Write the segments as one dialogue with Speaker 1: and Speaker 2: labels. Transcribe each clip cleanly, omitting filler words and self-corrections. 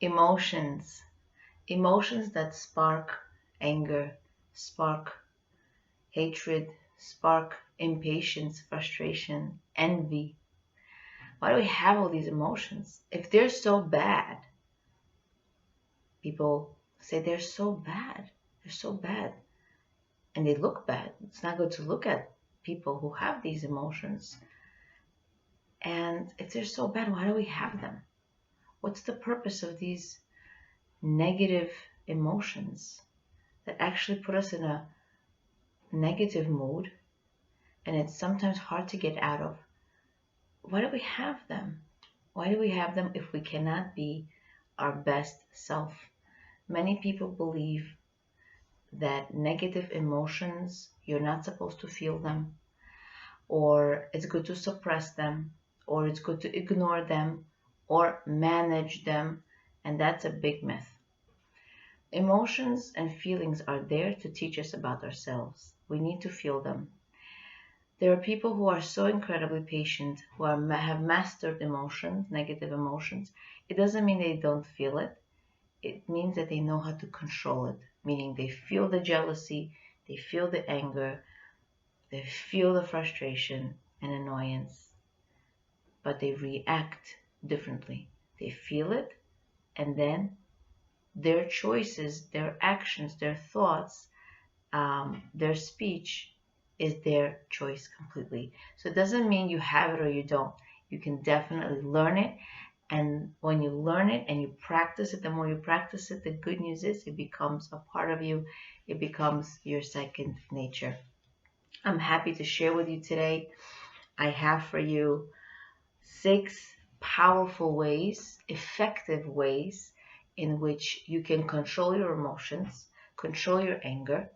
Speaker 1: Emotions. Emotions that spark anger, spark hatred, spark impatience, frustration, envy. Why do we have all these emotions? If they're so bad, people say they're so bad. They're so bad. And they look bad. It's not good to look at people who have these emotions. And if they're so bad, why do we have them? What's the purpose of these negative emotions that actually put us in a negative mood, and it's sometimes hard to get out of? Why do we have them? Why do we have them if we cannot be our best self? Many people believe that negative emotions, you're not supposed to feel them, or it's good to suppress them, or it's good to ignore them, or manage them, and that's a big myth. Emotions and feelings are there to teach us about ourselves. We need to feel them. There are people who are so incredibly patient, who have mastered emotions, negative emotions. It doesn't mean they don't feel it. It means that they know how to control it, meaning they feel the jealousy, they feel the anger, they feel the frustration and annoyance, but they react differently. They feel it, and then their choices, their actions, their thoughts, their speech is their choice completely. So it doesn't mean you have it or you don't. You can definitely learn it. And when you learn it and you practice it, the more you practice it, the good news is it becomes a part of you. It becomes your second nature. I'm happy to share with you today. I have for you 6 powerful ways, effective ways in which you can control your emotions, control your anger.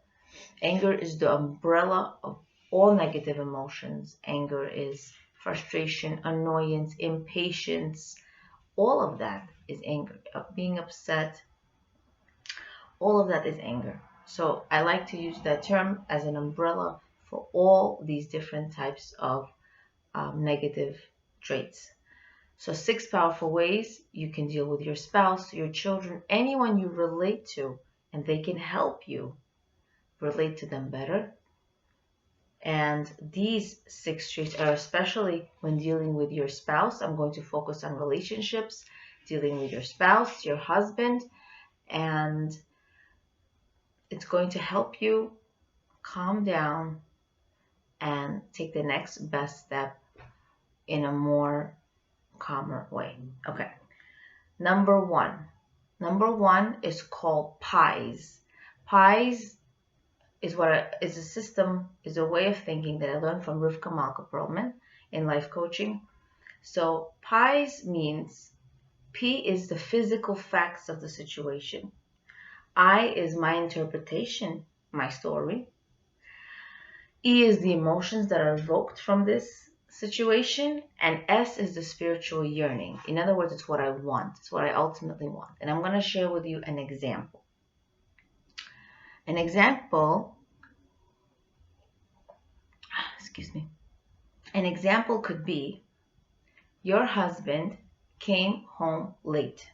Speaker 1: Anger is the umbrella of all negative emotions. Anger is frustration, annoyance, impatience. All of that is anger. Being upset, all of that is anger. So I like to use that term as an umbrella for all these different types of negative traits. So 6 powerful ways you can deal with your spouse, your children, anyone you relate to, and they can help you relate to them better. And these 6 traits are especially when dealing with your spouse. I'm going to focus on relationships, dealing with your spouse, your husband, and it's going to help you calm down and take the next best step in a more calmer way. Okay. Number one. Number one is called pies. Pies is a system, is a way of thinking that I learned from Rivka Malka-Perlman in life coaching. So pies means P is the physical facts of the situation. I is my interpretation, my story. E is the emotions that are evoked from this situation, and S is the spiritual yearning. In other words, it's what I want. It's what I ultimately want. And I'm going to share with you an example. An example could be your husband came home late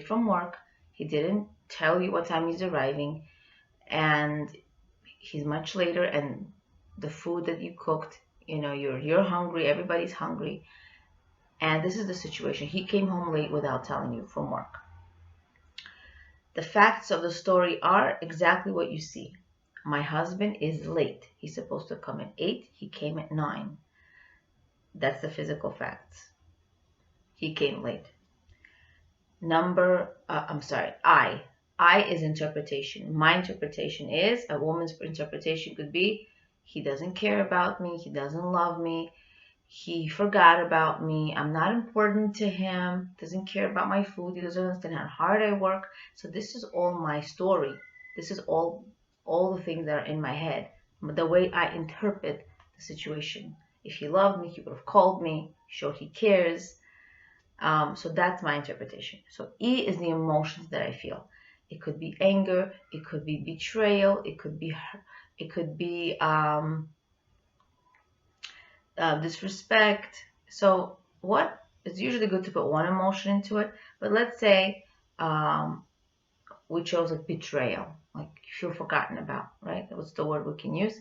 Speaker 1: from work. He didn't tell you what time he's arriving, and he's much later, and the food that you cooked, you're hungry, everybody's hungry, and this is the situation. He came home late without telling you from work. The facts of the story are exactly what you see. My husband is late. He's supposed to come at 8. He came at 9. That's the physical facts. He came late. I is interpretation. My interpretation is, a woman's interpretation could be, he doesn't care about me, he doesn't love me, he forgot about me, I'm not important to him, doesn't care about my food, he doesn't understand how hard I work. So this is all my story. This is all the things that are in my head, the way I interpret the situation. If he loved me, he would have called me, showed he cares. So that's my interpretation. So E is the emotions that I feel. It could be anger, it could be betrayal, it could be disrespect. So it's usually good to put one emotion into it, but let's say we chose like betrayal, like you feel forgotten about, right? That was the word we can use.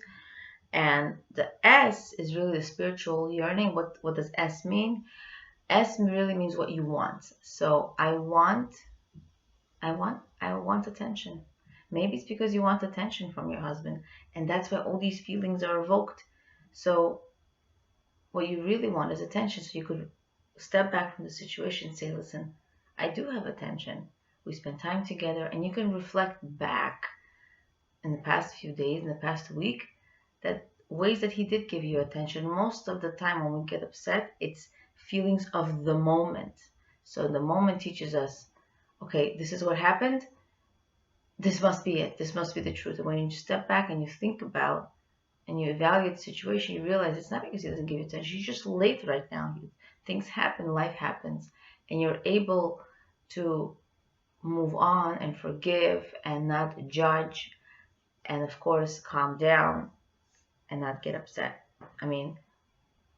Speaker 1: And the S is really the spiritual yearning. What does S mean? S really means what you want. So I want attention. Maybe it's because you want attention from your husband, and that's why all these feelings are evoked. So what you really want is attention. So you could step back from the situation and say, listen, I do have attention. We spent time together, and you can reflect back in the past few days, in the past week, that ways that he did give you attention. Most of the time when we get upset, it's feelings of the moment. So the moment teaches us, okay, this is what happened. This must be it. This must be the truth. And when you step back and you think about and you evaluate the situation, you realize it's not because he doesn't give you attention. He's just late right now. Things happen, life happens, and you're able to move on and forgive and not judge, and of course, calm down and not get upset. I mean,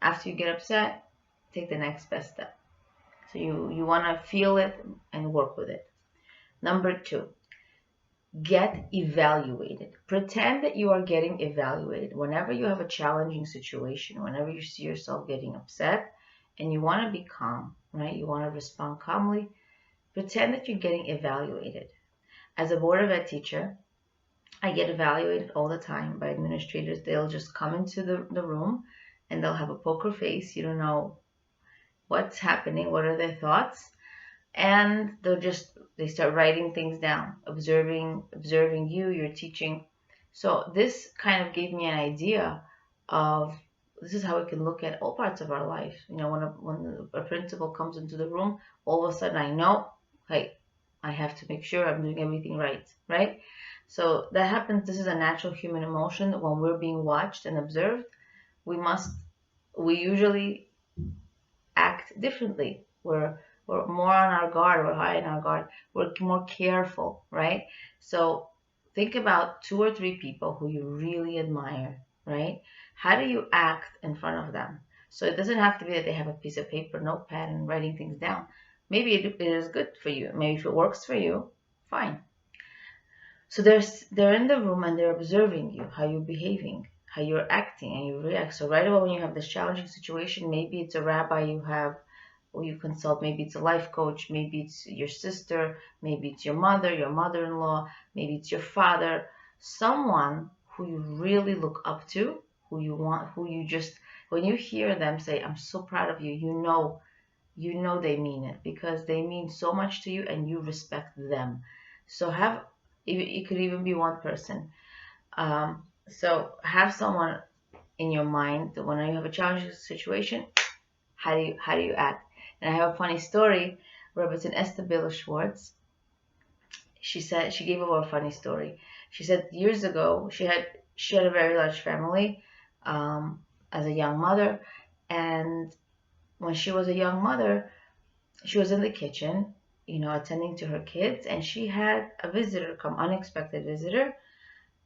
Speaker 1: after you get upset, take the next best step. So you want to feel it and work with it. Number 2, get evaluated. Pretend that you are getting evaluated. Whenever you have a challenging situation, whenever you see yourself getting upset and you want to be calm, right? You want to respond calmly, pretend that you're getting evaluated. As a Board of Ed teacher, I get evaluated all the time by administrators. They'll just come into the room and they'll have a poker face. You don't know what's happening, what are their thoughts, and they start writing things down, observing you, you're teaching. So this kind of gave me an idea of this is how we can look at all parts of our life. You know, when a principal comes into the room, all of a sudden I know, hey, I have to make sure I'm doing everything right, right? So that happens. This is a natural human emotion. When we're being watched and observed, we usually act differently. We're more on our guard, we're high in our guard, we're more careful, right? So think about 2 or 3 people who you really admire, right? How do you act in front of them? So it doesn't have to be that they have a piece of paper, notepad, and writing things down. Maybe it is good for you. Maybe if it works for you, fine. So they're in the room and they're observing you, how you're behaving, how you're acting, and you react. So right away when you have this challenging situation, maybe it's a rabbi you have or you consult, maybe it's a life coach, maybe it's your sister, maybe it's your mother, your mother-in-law, maybe it's your father, someone who you really look up to, who you want, who you just, when you hear them say, I'm so proud of you, you know they mean it because they mean so much to you and you respect them. So it could even be one person. So have someone in your mind that when you have a challenging situation, how do you act? And I have a funny story. Rebbetzin Esther Billa Schwartz, she gave a funny story. She said years ago she had a very large family as a young mother, and when she was a young mother, she was in the kitchen, attending to her kids, and she had a visitor come, unexpected visitor,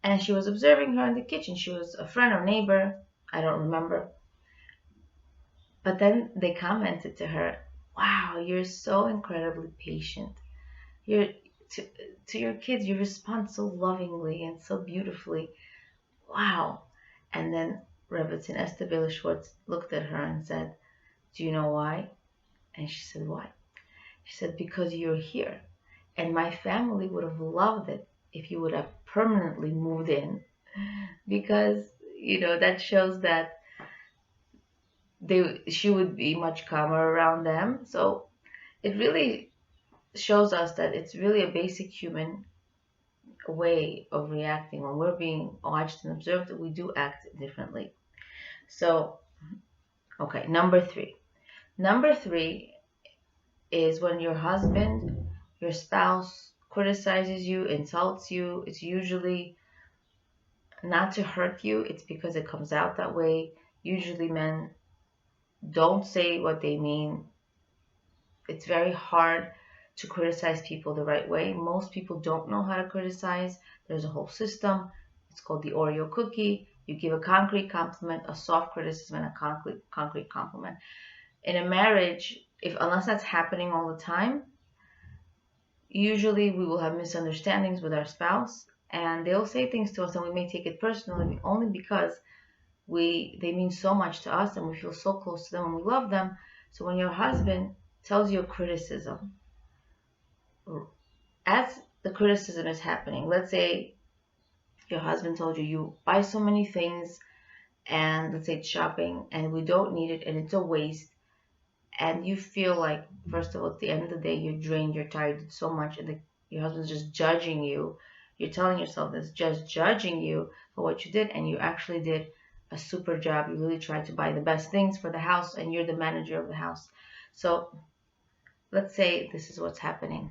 Speaker 1: and she was observing her in the kitchen. She was a friend or neighbor, I don't remember. But then they commented to her, wow, you're so incredibly patient. You're to your kids, you respond so lovingly and so beautifully. Wow. And then Rebbetzin Esther Billa Schwartz looked at her and said, do you know why? And she said, why? She said, because you're here. And my family would have loved it if you would have permanently moved in. Because, that shows that she would be much calmer around them. So it really shows us that it's really a basic human way of reacting. When we're being watched and observed, we do act differently. So, okay, number 3. Number 3 is when your husband, your spouse criticizes you, insults you. It's usually not to hurt you. It's because it comes out that way. Usually men don't say what they mean. It's very hard to criticize people the right way. Most people don't know how to criticize. There's a whole system. It's called the Oreo cookie. You give a concrete compliment, a soft criticism, and a concrete compliment. In a marriage, unless that's happening all the time, Usually we will have misunderstandings with our spouse, and they'll say things to us and we may take it personally only because they mean so much to us and we feel so close to them and we love them. So when your husband tells you a criticism, as the criticism is happening, let's say your husband told you you buy so many things, and let's say it's shopping and we don't need it and it's a waste, and you feel like, first of all, at the end of the day, you're drained, you're tired, it's so much, and your husband's just judging you. You're telling yourself this, just judging you for what you did, and you actually did a super job. You really tried to buy the best things for the house, and you're the manager of the house. So let's say this is what's happening.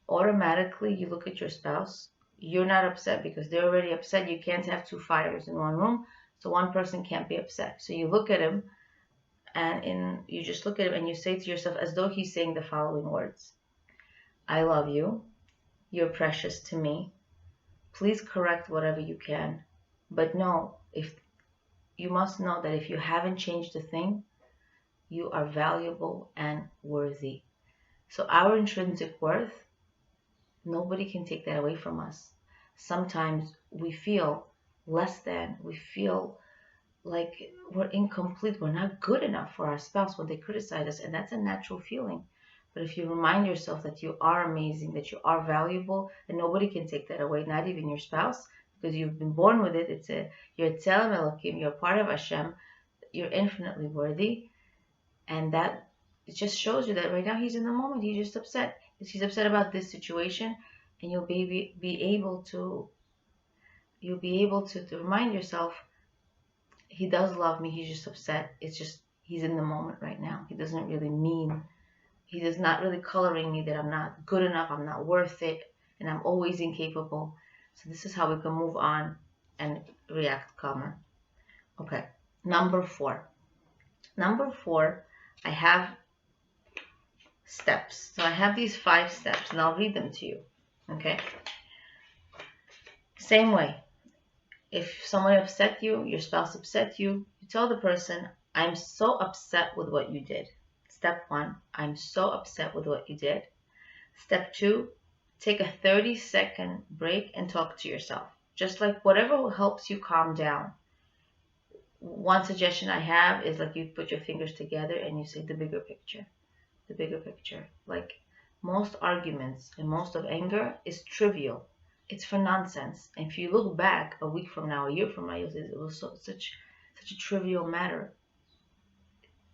Speaker 1: Automatically, you look at your spouse. You're not upset because they're already upset. You can't have two fires in one room, so one person can't be upset. So you look at him, and you just look at him and you say to yourself, as though he's saying the following words: I love you. You're precious to me. Please correct whatever you can. But no, if you must know that if you haven't changed a thing, you are valuable and worthy. So our intrinsic worth, nobody can take that away from us. Sometimes we feel less than, we feel like we're incomplete, we're not good enough for our spouse when they criticize us, and that's a natural feeling. But if you remind yourself that you are amazing, that you are valuable, and nobody can take that away, not even your spouse, because you've been born with it. You're Tzelem Elokim, you're part of Hashem, you're infinitely worthy, and that it just shows you that right now he's in the moment. He's just upset. He's upset about this situation, and you'll be able to remind yourself, he does love me. He's just upset. It's just he's in the moment right now. He doesn't really mean. He does not really coloring me that I'm not good enough. I'm not worth it, and I'm always incapable. So this is how we can move on and react calmer. Okay. Number 4. Number 4, I have steps. So I have these 5 steps, and I'll read them to you. Okay. Same way. If someone upset you, your spouse upset you, you tell the person, I'm so upset with what you did. Step 1, I'm so upset with what you did. Step 2, take a 30-second break and talk to yourself. Just like whatever helps you calm down. One suggestion I have is like you put your fingers together and you say the bigger picture. The bigger picture. Like most arguments and most of anger is trivial. It's for nonsense. And if you look back a week from now, a year from now, you'll say it was such a trivial matter.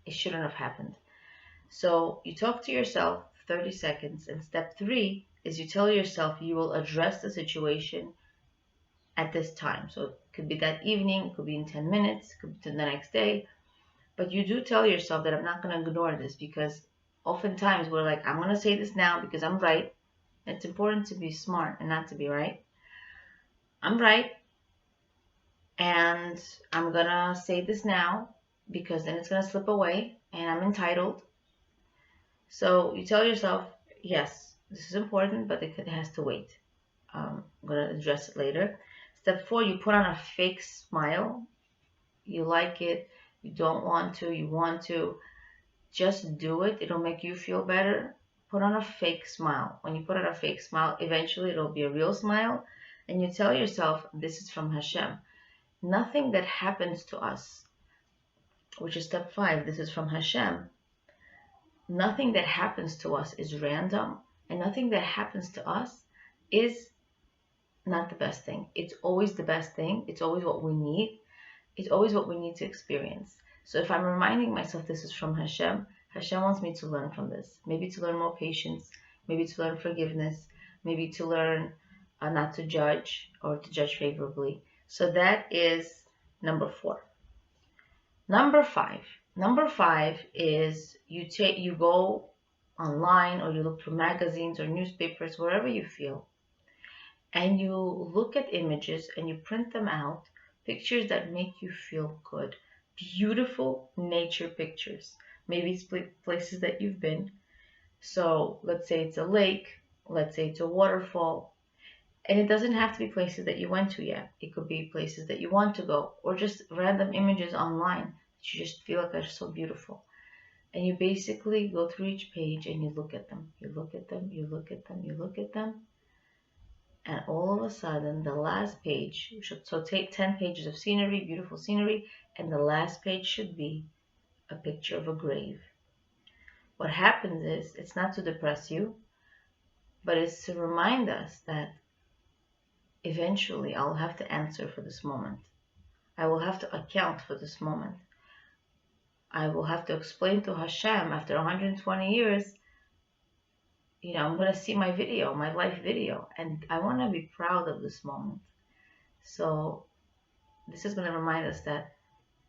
Speaker 1: It shouldn't have happened. So you talk to yourself 30 seconds. And step 3 is you tell yourself you will address the situation at this time. So it could be that evening, it could be in 10 minutes, it could be the next day. But you do tell yourself that I'm not going to ignore this, because oftentimes we're like, I'm going to say this now because I'm right. It's important to be smart and not to be right. I'm right, and I'm going to say this now because then it's going to slip away and I'm entitled. So you tell yourself, yes, this is important, but it has to wait. I'm going to address it later. Step 4, you put on a fake smile. You like it, you don't want to, you want to. Just do it. It'll make you feel better. Put on a fake smile. When you put on a fake smile, eventually it'll be a real smile. And you tell yourself, this is from Hashem. Nothing that happens to us, which is step 5, this is from Hashem. Nothing that happens to us is random, and nothing that happens to us is not the best thing. It's always the best thing. It's always what we need. It's always what we need to experience. So if I'm reminding myself this is from Hashem, Hashem wants me to learn from this. Maybe to learn more patience, maybe to learn forgiveness, maybe to learn not to judge or to judge favorably. So that is number 4. Number 5. Number 5 is you go online or you look through magazines or newspapers, wherever you feel, and you look at images and you print them out, pictures that make you feel good. Beautiful nature pictures. Maybe it's places that you've been. So let's say it's a lake, let's say it's a waterfall, and it doesn't have to be places that you went to yet. It could be places that you want to go, or just random images online that you just feel like are so beautiful. And you basically go through each page and you look at them. You look at them, you look at them, you look at them. And all of a sudden, the last page, so take 10 pages of scenery, beautiful scenery, and the last page should be a picture of a grave. What happens is, it's not to depress you, but it's to remind us that eventually I'll have to answer for this moment. I will have to account for this moment. I will have to explain to Hashem after 120 years, I'm going to see my video, my life video, and I want to be proud of this moment. So this is going to remind us that,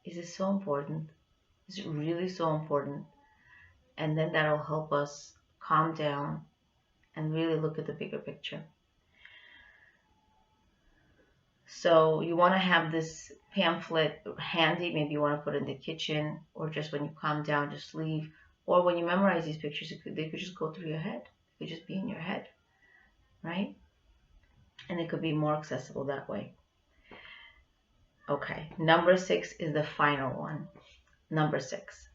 Speaker 1: is it so important? Is it really so important? And then that'll help us calm down and really look at the bigger picture. So you want to have this pamphlet handy. Maybe you want to put it in the kitchen, or just when you calm down, just leave. Or when you memorize these pictures, they could just go through your head. They could just be in your head, right? And it could be more accessible that way. Okay, number 6 is the final one. Number 6.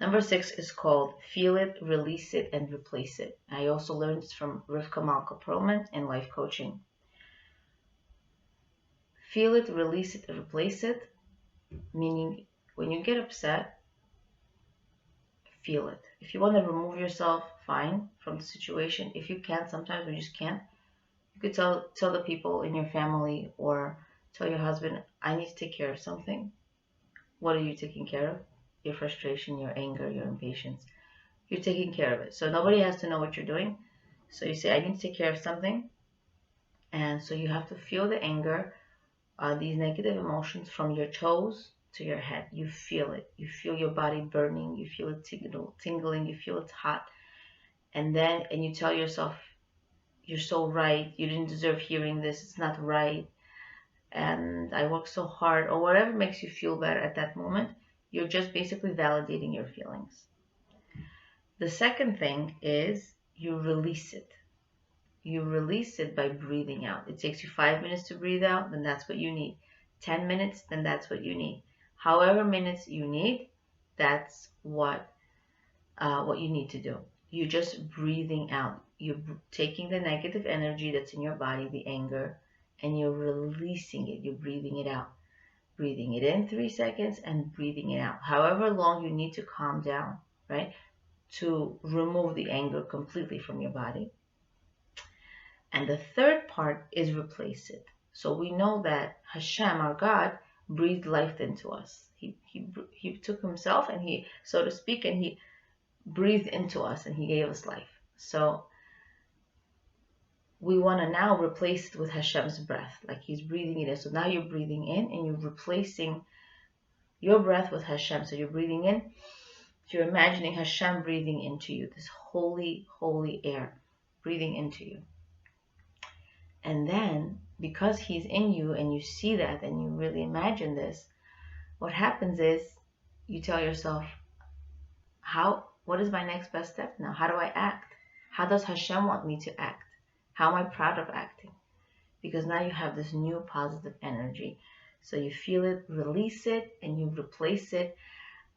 Speaker 1: Number 6 is called Feel It, Release It, and Replace It. I also learned this from Rivka Malka-Perlman in life coaching. Feel it, release it, and replace it, meaning when you get upset, feel it. If you want to remove yourself, fine, from the situation. If you can't, sometimes we just can't, you could tell the people in your family, or tell your husband, I need to take care of something. What are you taking care of? Your frustration, your anger, your impatience. You're taking care of it. So nobody has to know what you're doing. So you say, I need to take care of something. And so you have to feel the anger, these negative emotions, from your toes to your head. You feel it. You feel your body burning. You feel it tingling. You feel it's hot. And you tell yourself, you're so right. You didn't deserve hearing this. It's not right. And I worked so hard, or whatever makes you feel better at that moment. You're just basically validating your feelings. The second thing is you release it. You release it by breathing out. It takes you 5 minutes to breathe out, then that's what you need. 10 minutes, then that's what you need. However minutes you need, that's what you need to do. You're just breathing out. You're taking the negative energy that's in your body, the anger, and you're releasing it. You're breathing it out. Breathing it in 3 seconds and breathing it out. However long you need to calm down, right? To remove the anger completely from your body. And the third part is replace it. So we know that Hashem, our God, breathed life into us. He took himself and he, so to speak, and he breathed into us and he gave us life. So we want to now replace it with Hashem's breath, like he's breathing it in. So now you're breathing in and you're replacing your breath with Hashem. So you're breathing in. You're imagining Hashem breathing into you, this holy, holy air breathing into you. And then, because he's in you and you see that and you really imagine this, what happens is you tell yourself, what is my next best step now? How do I act? How does Hashem want me to act? How am I proud of acting? Because now you have this new positive energy. So you feel it, release it, and you replace it.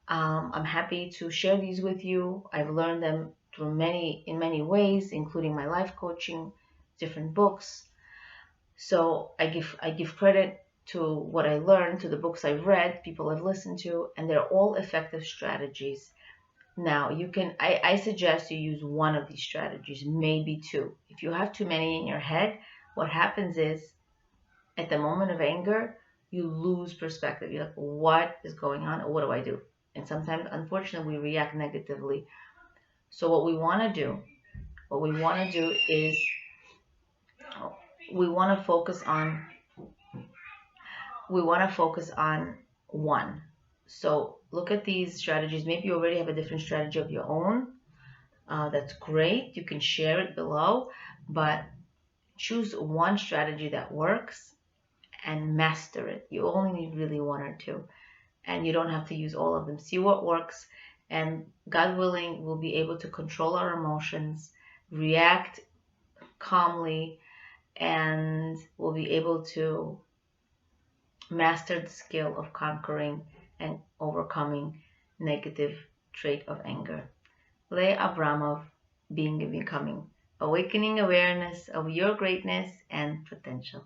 Speaker 1: I'm happy to share these with you. I've learned them in many ways, including my life coaching, different books. So I give credit to what I learned, to the books I've read, people I've listened to, and they're all effective strategies. Now I suggest you use one of these strategies, maybe 2. If you have too many in your head, what happens is at the moment of anger, you lose perspective. You're like, what is going on? What do I do? And sometimes, unfortunately, we react negatively. So what we want to do is we want to focus on one. So look at these strategies. Maybe you already have a different strategy of your own. That's great. You can share it below, but choose one strategy that works and master it. You only need really 1 or 2, and you don't have to use all of them. See what works, and God willing, we'll be able to control our emotions, react calmly, and we'll be able to master the skill of conquering and overcoming negative trait of anger. Leigh Abramov, Being and Becoming, Awakening Awareness of Your Greatness and Potential.